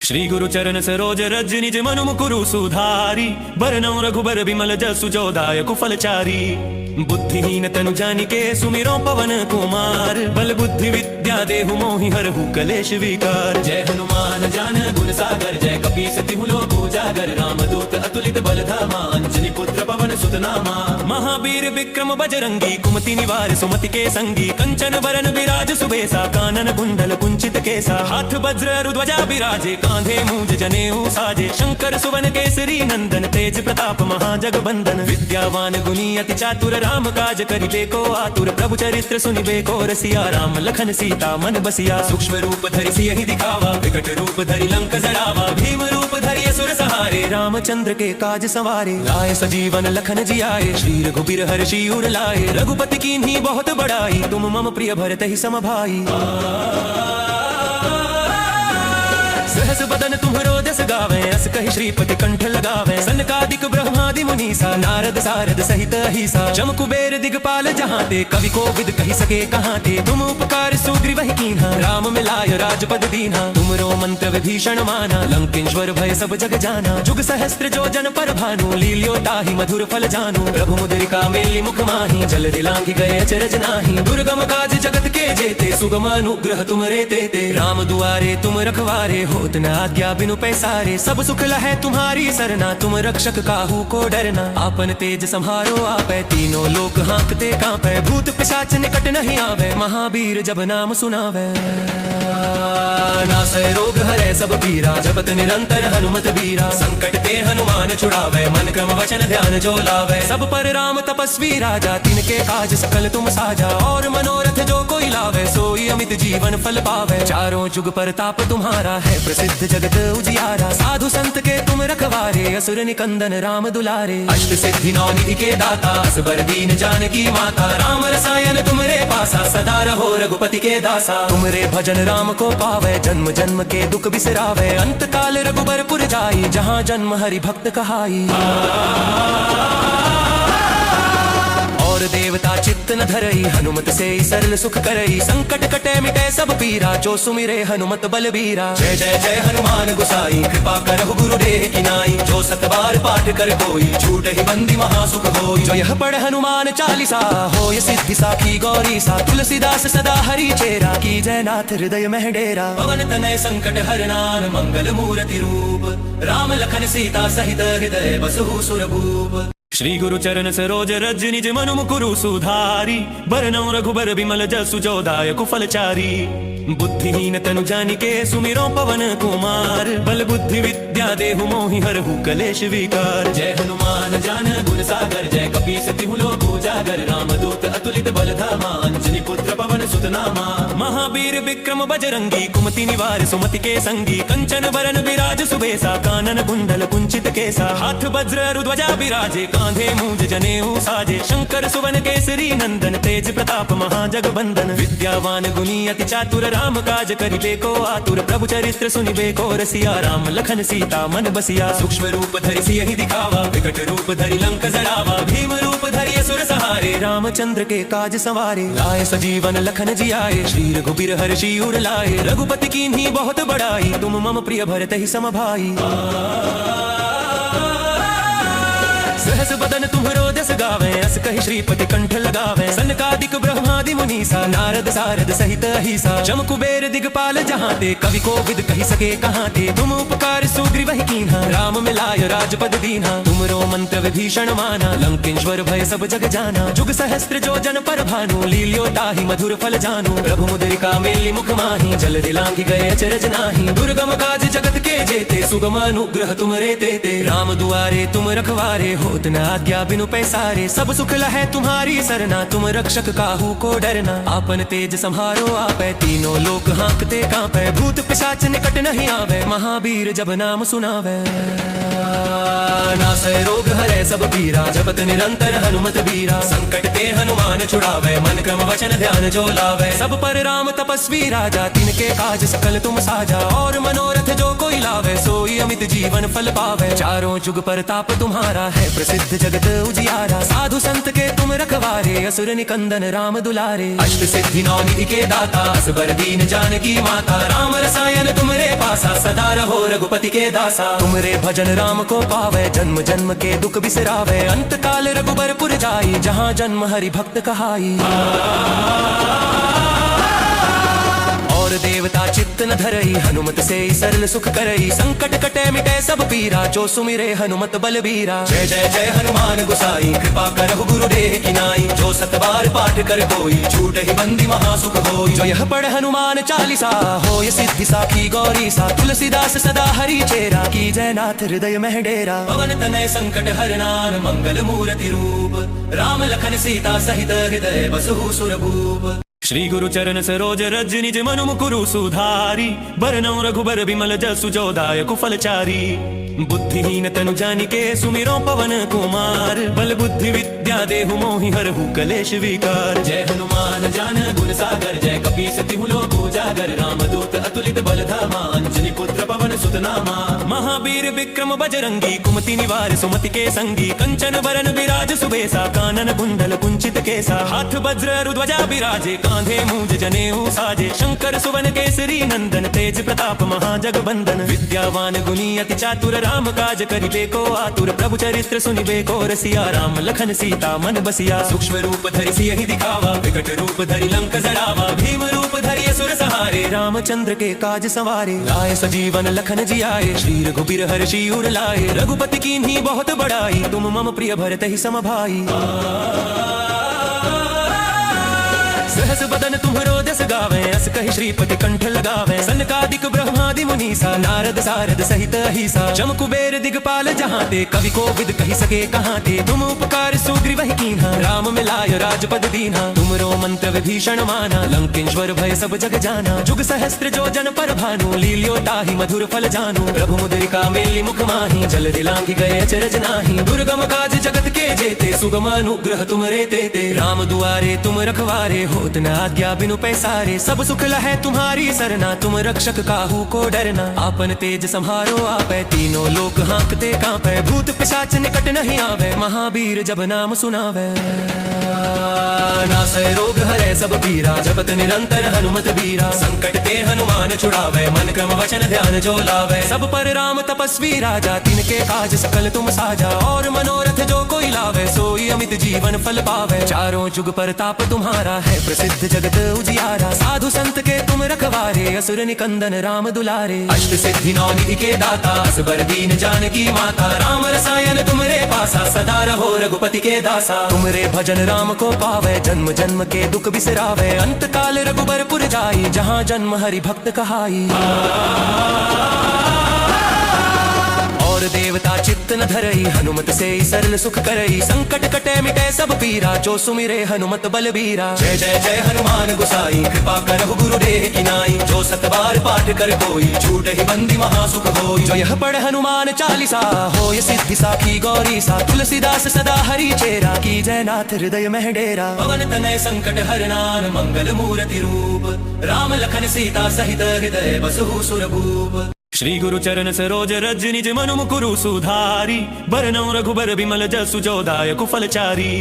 श्री गुरु चरण सरोज रज निज मनु मुकुरु सुधारी बरनौ रघुबर बिमल जसु जो दायक फलचारी। बुद्धिहीन तनु जानिके सुमिरो पवन कुमार बल बुद्धि विद्या देहु मोहि हरहु कलेश विकार। जय हनुमान ज्ञान गुण सागर जय कपीस तिहु लोक उजागर रामदूत अतुलित बल धामा अंजनी पुत्र पवन सुत नामा। महावीर विक्रम बजरंगी कुमति निवार सुमति के संगी कंचन बरन विराज सुबेसा कानन कुंडल कुंचित केसा। हाथ वज्र ध्वजा विराजे कांधे मूंज जनेऊ साजे शंकर सुवन केसरी नंदन तेज प्रताप महाजगबंदन। विद्यावान गुणी अति चातुर राम काज करिबे को आतुर प्रभु चरित्र सुनिबे को रसिया। राम लखन सीता मन बसिया सूक्ष्म रूप धरि सियहि दिखावा विकट रूप धरि लंक जरावा। भीम रूप धरि असुर सहारे रामचंद्र के काज सवारे। लाए सजीवन लखन जियाए श्री रघुबीर हर्षि उर लाए। रघुपति कीन्ही बहुत बड़ाई तुम मम प्रिय भरतहि सम भाई। सहस बदन तुम्हरो जस गावे अस कहि श्रीपति कंठ लगावे। सनकादिक ब्रह्मादि मुनीसा नारद सारद सहित अहिसा। जम कुबेर दिगपाल जहाँ ते कवि को विद कहि सके कहाँ ते। तुम उपकार सुग्रीवहि कीन्हा राम मिलाय राजपद दीन्हा। तुमरो मंत्र विभीषण माना लंकेश्वर भय सब जग जाना। जुग सहस्त्र जो जन पर भानु लील्यो ताहि मधुर फल जानु। प्रभु मुद्रिका मेली मुख माही जल दिलांघि गए अचरज नाही। दुर्गम काज जगत के जेते सुगम अनुग्रह तुमरे तेते। राम दुआरे तुम रखवारे होत न आज्ञा बिनु पैसारे। सब सुख लहै तुम्हारी सरना तुम रक्षक काहू को डरना। आपन तेज संहारो आपै तीनों लोक हाँकते कांपै। भूत पिशाच निकट नहीं आवे महावीर जब नाम सुनावे। नासै रोग हरै सब पीरा जपत निरंतर हनुमत बीरा। संकट ते हनुमान छुड़ावे मन क्रम वचन ध्यान जो लावे। सब पर राम तपस्वी राजा तिनके काज सकल तुम साजा। और मनोरथ जो कोई लावे सोई अमित जीवन फल पावे। चारों जुग परताप तुम्हारा है प्रसिद्ध जगत उजियारा। साधु संत के तुम रखवारे असुर निकंदन राम दुलारे। अष्ट सिद्धि नौ निधि के दाता असबर दीन जानकी माता। राम रसायन तुमरे पासा सदा रहो रघुपति के दासा। तुमरे भजन राम को पावे जन्म जन्म के दुख बिसरावे। अंत काल रघुबरपुर जाई जहाँ जन्म हरि भक्त कहाई। और देवता चित्त न धरई हनुमत से सरल सुख करई। संकट कटे मिटे सब पीरा जो सुमिरे हनुमत बलबीरा। जय जय जय हनुमान गुसाई कृपा करहु गुरुदेव की नाई। जो सत बार पाठ कर कोई छूटहि बंदी महासुख होई। जो यह पढ़ हनुमान चालीसा होय सिद्धि साखी गौरी सा। तुलसीदास सदा हरि चेरा की जय नाथ हृदय मह डेरा। पवन तनय संकट हरनान मंगल मूर्ति रूप। राम लखन सीता सहित हृदय बसहु सुरभूप। श्री गुरु चरण सरोज रज निज मनु मुकुरु सुधारी बरनौ रघुबर बिमल जसु जो दायक फलचारी। बुद्धिहीन तनु जानिके सुमिरो पवन कुमार बल बुद्धि विद्या देहु मोहि हरहु कलेश विकार। जय हनुमान ज्ञान गुण सागर जय कपीस तिहु लोक उजागर। रामदूत अतुलित बल धामा अंजनी पुत्र पवन सुत नामा। महावीर विक्रम बजरंगी कुमति निवार सुमति के संगी कंचन बरन विराज सुबेसा कानन कुंडल कुंचित केसा। हाथ वज्र ध्वजा विराजे कांधे मूंज जनेऊ साजे शंकर सुवन केसरी नंदन तेज प्रताप महाजगबंदन। विद्यावान गुणी अति चातुर राम काज करिबे को आतुर प्रभु चरित्र सुनिबे को रसिया। राम लखन सीता मन बसिया सूक्ष्म रूप धरि सियहि दिखावा विकट रूप धरि लंक जरावा। भीम रूप धरि असुर सहारे रामचंद्र के काज सवारे। लाए सजीवन लखन जियाए श्री रघुबीर हर्षि उर लाए। रघुपति कीन्ही बहुत बड़ाई तुम मम प्रिय भरतहि सम भाई। सहस बदन तुम्हरो जस गावे अस कहि श्रीपति कंठ लगावे। सनकादिक ब्रह्मादि मुनीसा नारद सारद सहित अहिसा। जम कुबेर दिगपाल जहाँ ते कवि को विद कहि सके कहाँ ते। तुम उपकार सुग्रीवहि कीन्हा राम मिलाय राजपद दीन्हा। तुमरो मंत्र विभीषण माना लंकेश्वर भय सब जग जाना। जुग सहस्त्र जो जन पर भानु लील्यो ताहि मधुर फल जानु। प्रभु मुद्रिका मेली मुख माही जल दिलांघि गए अचरज नाही। दुर्गम काज जगत के जेते सुगम अनुग्रह तुमरे तेते। राम दुआरे तुम रखवारे होत न आज्ञा बिनु पैसारे। सब सुख लहै तुम्हारी सरना तुम रक्षक काहू को डरना। आपन तेज संहारो आपै तीनों लोक हाँकते कांपै। भूत पिशाच निकट नहीं आवे महावीर जब नाम सुनावे। नासै रोग हरै सब पीरा जपत निरंतर हनुमत बीरा। संकट ते हनुमान छुड़ावे मन क्रम वचन ध्यान जो लावे। सब पर राम तपस्वी राजा तिनके काज सकल तुम साजा। और मनोरथ जो कोई लावे सोई अमित जीवन फल पावे। चारों जुग परताप तुम्हारा है प्रसिद्ध जगत उजियारा। साधु संत के तुम रखवारे असुर निकंदन राम दुलारे। अष्ट सिद्धि नौ निधि के दाता असबर दीन जानकी माता। राम रसायन तुमरे पासा सदा रहो रघुपति के दासा। तुमरे भजन राम को पावे जन्म जन्म के दुख बिसरावे। अंत काल रघुबरपुर जाई जहाँ जन्म हरि भक्त कहाई। और देवता चित्त न धरई हनुमत से सरल सुख करई। संकट कटे मिटे सब पीरा जो सुमिरे हनुमत बलबीरा। जय जय जय हनुमान गुसाई कृपा करहु गुरुदेव की नाई। जो सत बार पाठ कर कोई छूट ही बंदी महासुख होई। जो यह पढ़ हनुमान चालीसा होय सिद्धि साखी गौरी सा। तुलसीदास सदा हरि चेरा की जयनाथ हृदय में डेरा। पवन तनय संकट हरनान मंगल मूर्ति रूप। राम लखन सीता सहित हृदय बसहु सुरभूप। श्री गुरु चरण सरोज रज निज मनु मुकुरु सुधारी। बरनउँ रघुबर बिमल जसु जो दायक फलचारी। बुद्धिहीन तनु जानिके सुमिरो पवन कुमार। बल बुद्धि विद्या देहु मोहि हरहु कलेश विकार। जय हनुमान ज्ञान गुण सागर जय कपीस तिहु लोक उजागर। रामदूत अतुलित बल धामा अंजनी पुत्र पवन सुत नामा। महावीर विक्रम बजरंगी कुमति निवार सुमति के संगी। कंचन बरन विराज सुबेसा कानन कुंडल कुंचित केसा। हाथ वज्र ध्वजा बिराजे कांधे मूंज जनेऊ साजे। शंकर सुवन केसरी नंदन तेज प्रताप महाजगबंदन। विद्यावान गुणी अति चातुर राम काज करिबे को आतुर। प्रभु चरित्र सुनिबे को रसिया। राम लखन सीता मन बसिया। सूक्ष्म रूप धरि सियहि दिखावा विकट रूप धरि लंक जरावा। भीम रूप धरि असुर सहारे रामचंद्र के काज सवारे। लाए सजीवन लखन जियाए श्री रघुबीर हर्षि उर लाए। रघुपति कीन्ही बहुत बड़ाई तुम मम प्रिय भरतहि सम भाई। सहस बदन तुम्हरो जस गावे अस कहि श्रीपति कंठ लगावे। सनकादिक ब्रह्मादि मुनीसा नारद सारद सहित अहिसा। जम कुबेर दिगपाल जहाँ ते कवि को विद कहि सके कहाँ ते। तुम उपकार सुग्रीवहि कीन्हा राम मिलाय राजपद दीन्हा। तुमरो मंत्र विभीषण माना लंकेश्वर भय सब जग जाना। जुग सहस्त्र जो जन पर भानु लील्यो ताहि मधुर फल जानु। प्रभु मुद्रिका मेली मुख माही जल दिलांघि गए अचरज नाही। दुर्गम काज जगत के जेते सुगम अनुग्रह तुमरे तेते। राम दुआरे तुम रखवारे होत न आज्ञा बिनु पैसारे। सब सुख लहै तुम्हारी सरना तुम रक्षक काहू को डरना। आपन तेज सम्हारो आपै तीनों लोक हाँकते कांपै। भूत पिशाच निकट नहीं आवे महावीर जब नाम सुनावे। नासै रोग हरै सब पीरा जपत निरंतर हनुमत बीरा। संकट ते हनुमान छुड़ावे मन क्रम वचन ध्यान जो लावे। सब पर राम तपस्वी राजा तिनके काज सकल तुम साजा। और मनोरथ जो कोई लावे सोई अमित जीवन फल पावे। चारों जुग परताप तुम्हारा है प्रसिद्ध जगत उजियारा। साधु संत के तुम रखवारे असुर निकंदन राम दुलारे। अष्ट सिद्धि नौ निधि के दाता असबर दीन जानकी माता। राम रसायन तुमरे पासा सदा रहो रघुपति के दासा। तुमरे भजन राम को पावे जन्म जन्म के दुख बिसरावे। अंत काल रघुबरपुर जाई जहाँ जन्म हरि भक्त कहाई। और देवता चित्त न धरई हनुमत से सरल सुख करई। संकट कटे मिटे सब पीरा जो सुमिरे हनुमत बलबीरा। जय जय जय हनुमान गुसाई कृपा करहु गुरुदेव की नाई। जो सत बार पाठ कर कोई छूट ही बंदी महासुख होई। जो यह पढ़ हनुमान चालीसा होय सिद्धि साखी गौरी सा। तुलसीदास सदा हरि चेरा की जयनाथ हृदय में डेरा। पवन तनय संकट हरनान मंगल मूर्ति रूप। राम लखन सीता सहित हृदय बसहु सुरभूप। श्री गुरु चरण सरोज रज निज मनु मुकुरु सुधारी। बरनउँ रघुबर बिमल जसु जो दायक फलचारी।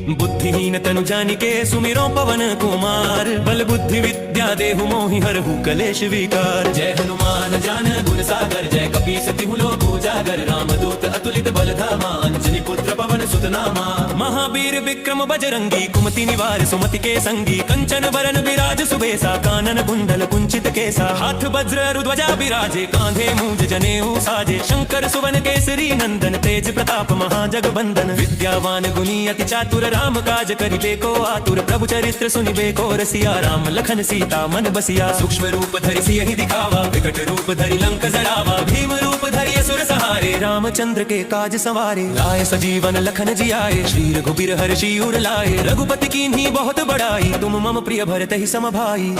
बुद्धिहीन तनु जानिके सुमिरो पवन कुमार। बल बुद्धि विद्या देहु मोहि हरहु कलेश विकार। जय हनुमान ज्ञान गुण सागर जय कपीस तिहु लोक उजागर। रामदूत अतुलित बल धामा अंजनी पुत्र पवन सुत नामा। महावीर विक्रम बजरंगी कुमति निवार सुमति के संगी। कंचन बरन विराज सुबेसा कानन कुंडल कुंचित केसा। हाथ वज्र ध्वजा बिराजे कांधे मूंज जनेऊ साजे। शंकर सुवन केसरी नंदन तेज प्रताप महाजगबंदन। विद्यावान गुणी अति चातुर राम काज करिबे को आतुर। प्रभु चरित्र सुनिबे को रसिया। राम लखन सीता मन बसिया। सूक्ष्म रूप धरि सियहि दिखावा विकट रूप धरि लंक जरावा। भीम रूप धरि असुर सहारे रामचंद्र के काज सवारे। लाए सजीवन लखन जियाए श्री रघुबीर हर्षि उर लाए। रघुपति कीन्ही बहुत बड़ाई तुम मम प्रिय भरतहि सम भाई।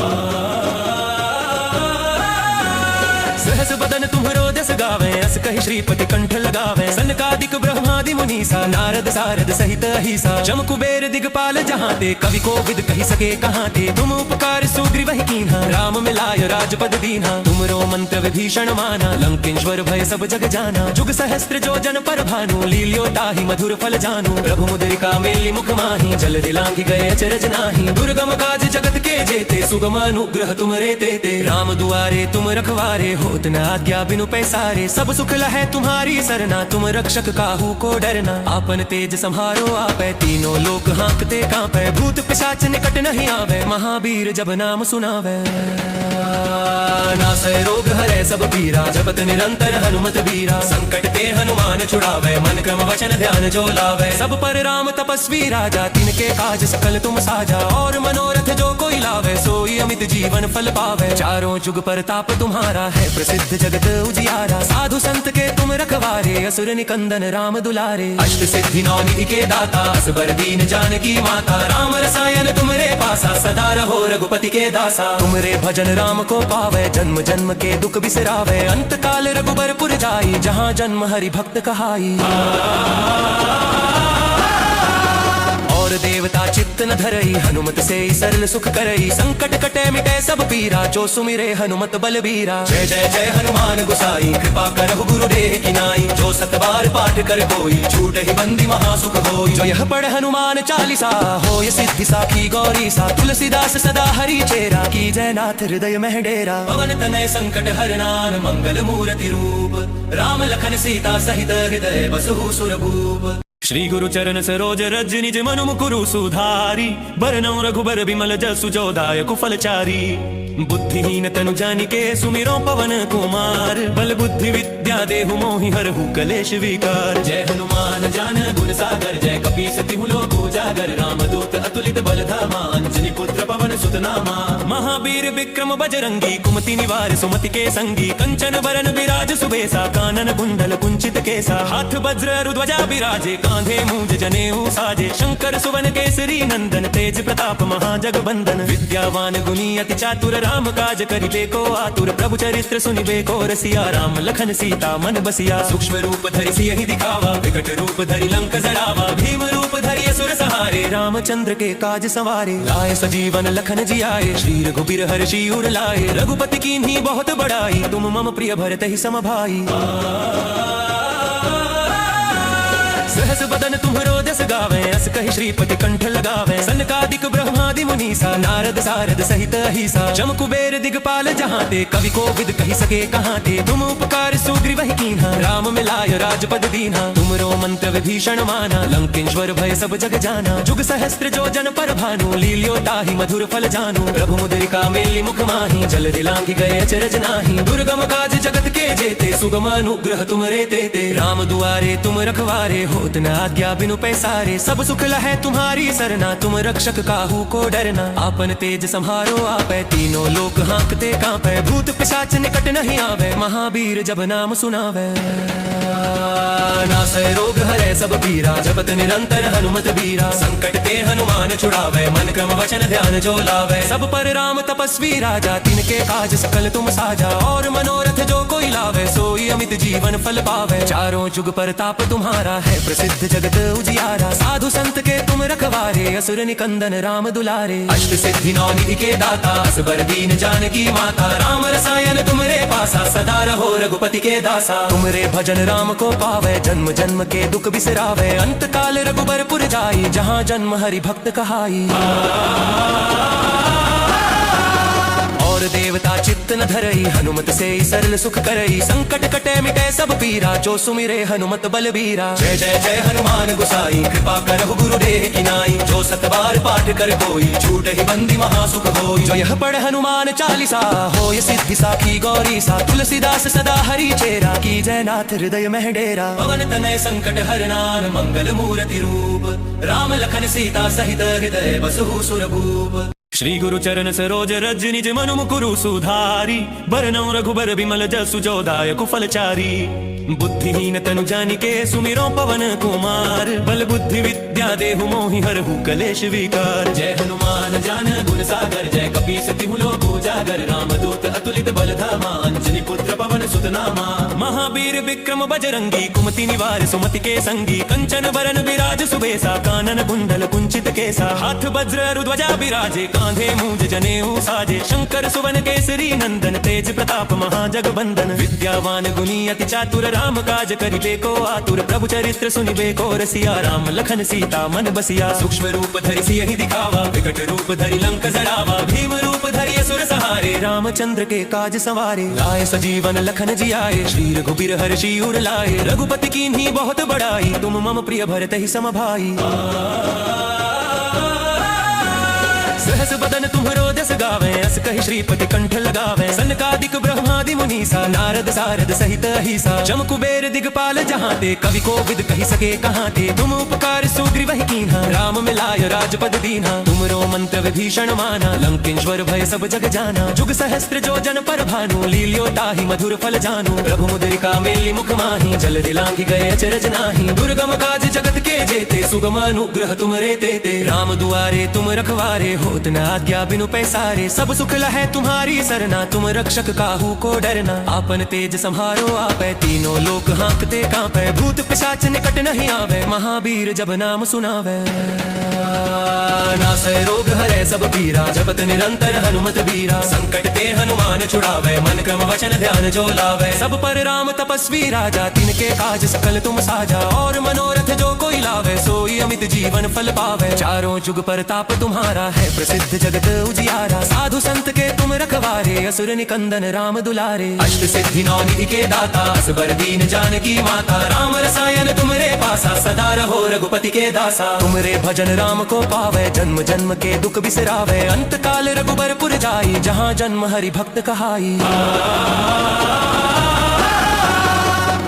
सहस बदन तुम्हरो जस गावे, अस कहि श्रीपति कंठ लगावे। सनकादिक ब्रह्मादि मुनीसा, नारद सारद सहित अहिसा। जम कुबेर दिगपाल जहाँ ते, कवि को विद कहि सके कहाँ ते। तुम उपकार सुग्रीव ही कीन्हा, राम मिलाय राजपद दीन्हा। तुमरो मंत्र विभीषण माना, लंकेश्वर भय सब जग जाना। जुग सहस्त्र जो जन पर भानु, लील्यो ताहि मधुर फल जानू। प्रभु मुद्रिका मेली मुख माही, जल दिलांघि गए अचरज नाही। दुर्गम काज जगत के जेते, सुगम अनुग्रह तुमरे तेते। राम दुआरे तुम रखवारे, होत न आज्ञा बिनु पैसारे। सब सुख लहै तुम्हारी सरना, तुम रक्षक काहू को डरना। आपन तेज सम्हारो आपै, तीनों लोक हाँकते कांपै। भूत पिशाच निकट नहीं आवे, महावीर जब नाम सुनावे। नासै रोग हरै सब पीरा, जपत निरंतर हनुमत बीरा। संकट ते हनुमान छुड़ावे, मन क्रम वचन ध्यान जो लावे। सब पर राम तपस्वी राजा, तिनके काज सकल तुम साजा। और मनोरथ जो कोई लावे, सोई अमित जीवन फल पावे। चारों जुग परताप तुम्हारा है, प्रसिद्ध जगत उजियारा। साधु संत के तुम रखवारे, असुर निकंदन राम दुलारे। अष्ट सिद्धि नौ निधि के दाता, असबर दीन जानकी माता। राम रसायन तुमरे पासा, सदा रहो रघुपति के दासा। तुमरे भजन राम को पावे, जन्म जन्म के दुख बिसरावे। अंत काल रघुबरपुर जाई, जहाँ जन्म हरि भक्त कहाई। और देवता चित्त न धरई, हनुमत से सरल सुख करई। संकट कटे मिटे सब पीरा, जो सुमिरे हनुमत बलबीरा। जय जय जय हनुमान गुसाई, कृपा करहु गुरुदेव की नाई। जो सत बार पाठ कर कोई, छूट ही बंदी महासुख होई। जो यह पढ़ हनुमान चालीसा, होय सिद्धि साखी गौरी सा। तुलसीदास सदा हरि चेरा, की जय नाथ हृदय मह डेरा। पवन तनय संकट हरनान, मंगल मूर्ति रूप। राम लखन सीता सहित हृदय बसहु सुरभूप। श्री गुरु चरण सरोज रज निज मनु मुकुरु सुधारी। बरनौ रघुबर बिमल जसु जो दायक फलचारी। बुद्धिहीन तनु जानिके, सुमिरो पवन कुमार। बल बुद्धि विद्या देहु मोहि हरहु कलेश विकार। जय हनुमान ज्ञान गुण सागर, जय कपीस तिहु लोक उजागर। रामदूत अतुलित बल धामा, अंजनी पुत्र पवन सुत नामा। महावीर विक्रम बजरंगी, कुमति निवार सुमति के संगी। कंचन बरन विराज सुबेसा, कानन कुंडल कुंचित केसा। हाथ वज्र अरु ध्वजा बिराजे, कांधे मूंज जनेऊ साजे। शंकर सुवन केसरी नंदन, तेज प्रताप महाजगबंदन। विद्यावान गुणी अति चातुर, राम काज करिबे को आतुर। प्रभु चरित्र सुनिबे को रसिया, राम लखन सीता मन बसिया। सूक्ष्म रूप धरि सियहि दिखावा, विकट रूप धरि लंक जरावा। भीम रूप धरि असुर सहारे, रामचंद्र के काज सवारे। लाए सजीवन लखन जियाए, श्री रघुबीर हर्षि उर लाए। रघुपति कीन्ही बहुत बड़ाई, तुम मम प्रिय भरतहि सम भाई। सहस बदन तुम्हरो जस गावे, अस कहि श्रीपति कंठ लगावे। सनकादिक ब्रह्मादि मुनीसा, नारद सारद सहित अहिसा। जम कुबेर दिगपाल जहाँ ते, कवि को विद कहि सके कहाँ ते। तुम उपकार सुग्रीव ही कीन्हा, राम मिलाय राजपद दीन्हा। तुमरो मंत्र विभीषण माना, लंकेश्वर भय सब जग जाना। जुग सहस्त्र जो जन पर भानु, लील्यो ताहि मधुर फल जानू। प्रभु मुद्रिका मेली मुख माही, जल दिलांघि गए अचरज नाही। दुर्गम काज जगत के जेते, सुगम अनुग्रह तुमरे तेते। राम दुआरे तुम रखवारे, होत न आज्ञा बिनु पैसारे। सब सुख लहै तुम्हारी सरना, तुम रक्षक काहू को डरना। आपन तेज सम्हारो आपै, तीनों लोक हाँकते कांपै। भूत पिशाच निकट नहीं आवे, महावीर जब नाम सुनावे। नासै रोग हरै सब पीरा, जपत निरंतर हनुमत बीरा। संकट ते हनुमान छुड़ावे, मन क्रम वचन ध्यान जो लावे। सब पर राम तपस्वी राजा, तिनके काज सकल तुम साजा। और मनोरथ जो कोई लावे, सोई अमित जीवन फल पावे। चारों जुग परताप तुम्हारा है, प्रसिद्ध जगत उजियारा। साधु संत के तुम रखवारे, असुर निकंदन राम दुलारे। अष्ट सिद्धि नौ निधि के दाता, असबर दीन जानकी माता। राम रसायन तुमरे पासा, सदा रहो रघुपति के दासा। तुमरे भजन राम को पावे, जन्म जन्म के दुख बिसरावे। अंत काल रघुबरपुर जाई, जहाँ जन्म हरि भक्त कहाई। और देवता चित्त न धरई, हनुमत से सरल सुख करई। संकट कटे मिटे सब पीरा, जो सुमिरे हनुमत बलबीरा। जय जय जय हनुमान गुसाई, कृपा करहु गुरुदेव की नाई। जो सत बार पाठ कर कोई, छूट ही बंदी महासुख होई। जो यह पढ़ हनुमान चालीसा, होय सिद्धि साखी गौरी सा। तुलसीदास सदा हरि चेरा, की जय नाथ हृदय मह डेरा। पवन तनय संकट हरनान, मंगल मूर्ति रूप। राम लखन सीता सहित हृदय बसहु सुरभूप। श्री गुरु चरण सरोज रज निज मनु मुकुरु सुधारी बरनौ रघुबर बिमल जसु जो दायक फलचारी। बुद्धिहीन तनु जानिके सुमिरो पवन कुमार बल बुद्धि विद्या देहु मोहि हरहु कलेश विकार। जय हनुमान ज्ञान गुण सागर जय कपीस तिहु लोक उजागर रामदूत अतुलित बल धामा अंजनी पुत्र पवन सुत नामा। महावीर विक्रम बजरंगी कुमति निवार सुमति के संगी कंचन बरन विराज सुबेसा कानन कुंडल कुंचित केसा। हाथ वज्र ध्वजा विराजे कांधे मूंज जनेऊ साजे शंकर सुवन केसरी नंदन तेज प्रताप महाजगबंदन। विद्यावान गुणी अति चातुर राम काज करिबे को आतुर प्रभु चरित्र सुनिबे को रसिया। राम लखन सीता मन बसिया सूक्ष्म रूप धरि सियहि दिखावा विकट रूप धरि लंक जरावा। भीम रूप धरि असुर सहारे रामचंद्र के काज सवारे। लाए सजीवन लखन जियाए श्री रघुबीर हर्षि उर लाए। रघुपति कीन्ही बहुत बड़ाई तुम मम प्रिय भरतहि सम भाई। सहस बदन तुम्हरो जस गावे अस कहि श्रीपति कंठ लगावे। सनकादिक ब्रह्मादि मुनीसा नारद सारद सहित अहिसा। जम कुबेर दिगपाल जहाँ ते कवि को विद कहि सके कहाँ ते। तुम उपकार सुग्रीव ही कीन्हा राम मिलाय राजपद दीन्हा। तुमरो मंत्र विभीषण माना लंकेश्वर भय सब जग जाना। जुग सहस्त्र जो जन पर भानु लील्यो ताहि मधुर फल जानू। प्रभु मुद्रिका मेली मुख माही जल दिलांघि गए अचरज नाही। दुर्गम काज जगत के जेते सुगम अनुग्रह तुमरे तेते। राम दुआरे तुम रखवारे होत न आज्ञा बिनु पैसारे। सब सुख लहै तुम्हारी सरना तुम रक्षक काहू को डरना। आपन तेज संहारो आपै तीनों लोक हाँकते कांपै। भूत पिशाच निकट नहीं आवे महावीर जब नाम सुनावे। नासै रोग हरै सब पीरा जपत निरंतर हनुमत बीरा। संकट ते हनुमान छुड़ावे मन क्रम वचन ध्यान जो लावे। सब पर राम तपस्वी राजा तिनके काज सकल तुम साजा। और मनोरथ जो कोई लावे सोई अमित जीवन फल पावे। चारों जुग परताप तुम्हारा है प्रसिद्ध जगत उजियारा। साधु संत के तुम रखवारे असुर निकंदन राम दुलारे। अष्ट सिद्धि नौ निधि के दाता असबर दीन जानकी माता। राम रसायन तुमरे पासा सदा रहो रघुपति के दासा। तुमरे भजन राम को पावे जन्म जन्म के दुख बिसरावे। अंत काल रघुबरपुर जाई जहाँ जन्म हरि भक्त कहाई।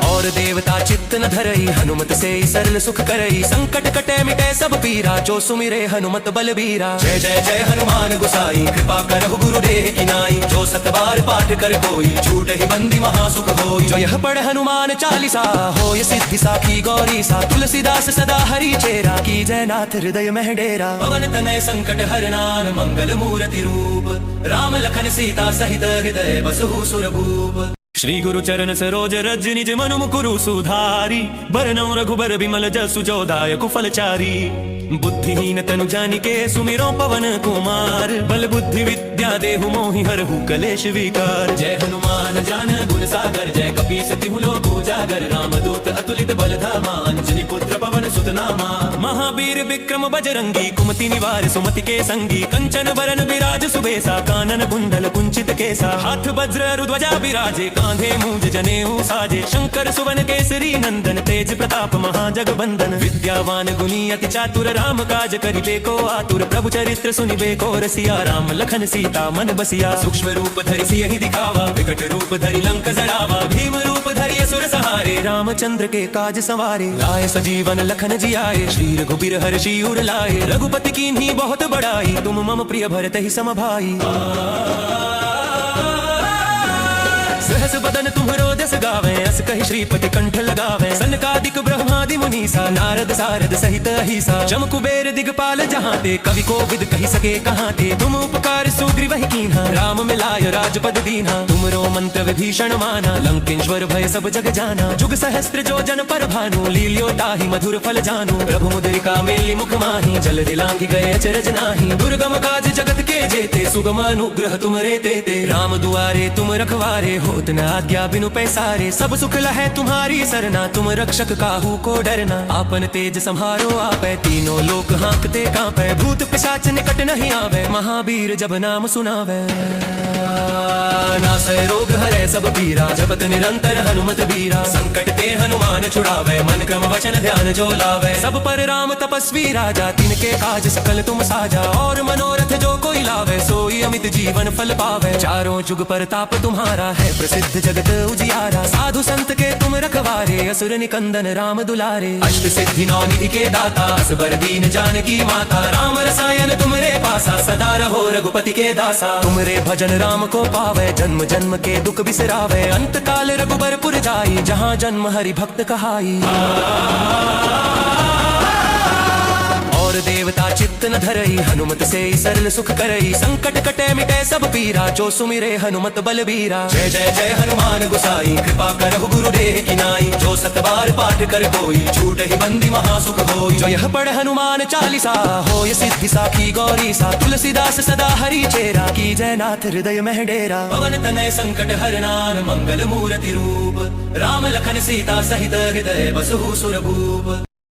और देवता चित्त न धरई हनुमत से सरल सुख करई। संकट कटे मिटे सब पीरा जो सुमिरे हनुमत बलबीरा। जय जय जय हनुमान गुसाई कृपा करहु गुरुदेव की नाई। जो सत बार पाठ कर कोई छूट ही बंदी महासुख होई। जो यह पढ़ हनुमान चालीसा होय सिद्धि साखी गौरी सा। तुलसीदास सदा हरि चेरा की जय नाथ हृदय में डेरा। पवन तनय संकट हरनान मंगल मूर्ति रूप। राम लखन सीता सहित हृदय बसहु सुरभूप। श्री गुरु चरण सरोज रज निज मनु मुकुरु सुधारी बरनौ रघुबर बिमल जसु जो दायक फलचारी। बुद्धिहीन तनु जानिके सुमिरो पवन कुमार बल बुद्धि विद्या देहु मोहि हरहु कलेश विकार। जय हनुमान ज्ञान गुण सागर जय कपीस तिहु लोक उजागर। रामदूत अतुलित बल धामा अंजनी पुत्र पवन सुत नामा। महावीर विक्रम बजरंगी कुमति निवार सुमति के संगी कंचन बरन विराज सुबेसा कानन कुंडल कुंचित केसा। हाथ वज्र ध्वजा विराजे कांधे मूंज जनेऊ साजे शंकर सुवन केसरी नंदन तेज प्रताप महाजगबंदन। विद्यावान गुणी अति चातुर राम काज करिबे को आतुर प्रभु चरित्र सुनिबे को रसिया। राम लखन सीता मन बसिया सूक्ष्म रूप धरि सियहि दिखावा विकट रूप धरि लंक जरावा। भीम रूप धरि असुर सहारे रामचंद्र के काज सवारे। लाए सजीवन लखन जियाए श्री रघुबीर हर्षि उर लाए। रघुपति कीन्ही बहुत बड़ाई तुम मम प्रिय भरतहि सम भाई। सहस बदन तुम्हरो जस गावे अस कहि श्रीपति कंठ लगावे। सनकादिक ब्रह्मादि मुनीसा नारद सारद सहित अहिसा। जम कुबेर दिगपाल जहाँ ते कवि को विद कहि सके कहाँ ते। तुम उपकार सुग्रीव ही कीन्हा राम मिलाय राजपद दीन्हा। तुमरो मंत्र विभीषण माना लंकेश्वर भय सब जग जाना। जुग सहस्त्र जो जन पर भानु लील्यो ताहि मधुर फल जानू। प्रभु मुद्रिका मेली मुख माही जल दिलांघि गए अचरज नाही। दुर्गम काज जगत के जेते सुगम अनुग्रह तुमरे तेते। राम दुआरे तुम रखवारे होत न आज्ञा बिनु पैसारे। सब सुख लहै तुम्हारी सरना तुम रक्षक काहू को डरना। आपन तेज संहारो आपै तीनों लोक हाँकते कांपै। भूत पिशाच निकट नहीं आवे महावीर जब नाम सुनावे। नासै रोग हरै सब पीरा जपत निरंतर हनुमत बीरा। संकट ते हनुमान प्राण छुड़ावे मन क्रम वचन ध्यान जो लावे सब पर राम तपस्वी राजा तिनके काज सकल तुम साजा और मनोरथ जो कोई लावे सोई अमित जीवन फल पावे चारों जुग परताप तुम्हारा है प्रसिद्ध जगत उजियारा साधु संत के तुम रखवारे असुर निकंदन राम दुलारे अष्ट सिद्धि नौ निधि के दाता असबर दीन जानकी माता राम रसायन तुमरे पासा सदा रहो रघुपति के दासा तुमरे भजन राम को पावे जन्म जन्म के दुख बिसरावे अंत काल रघुबरपुर जाई जहाँ जन्म हरि भक्त कहाई और देवता चित्त न धरई हनुमत से सरल सुख करई संकट कटे मिटे सब पीरा जो सुमिरे हनुमत बलबीरा जय जय जय हनुमान गुसाई कृपा करहु गुरुदेव की नाई जो सतबार पाठ कर कोई छूट ही बंदी महासुख होई जो यह पढ़ हनुमान चालीसा होय सिद्धि साखी गौरी सा तुलसीदास सदा हरि चेरा की जय नाथ हृदय में डेरा पवन तनय संकट हरनान मंगल मूर्ति रूप राम लखन सीता सहित हृदय बसहु सुरभूप।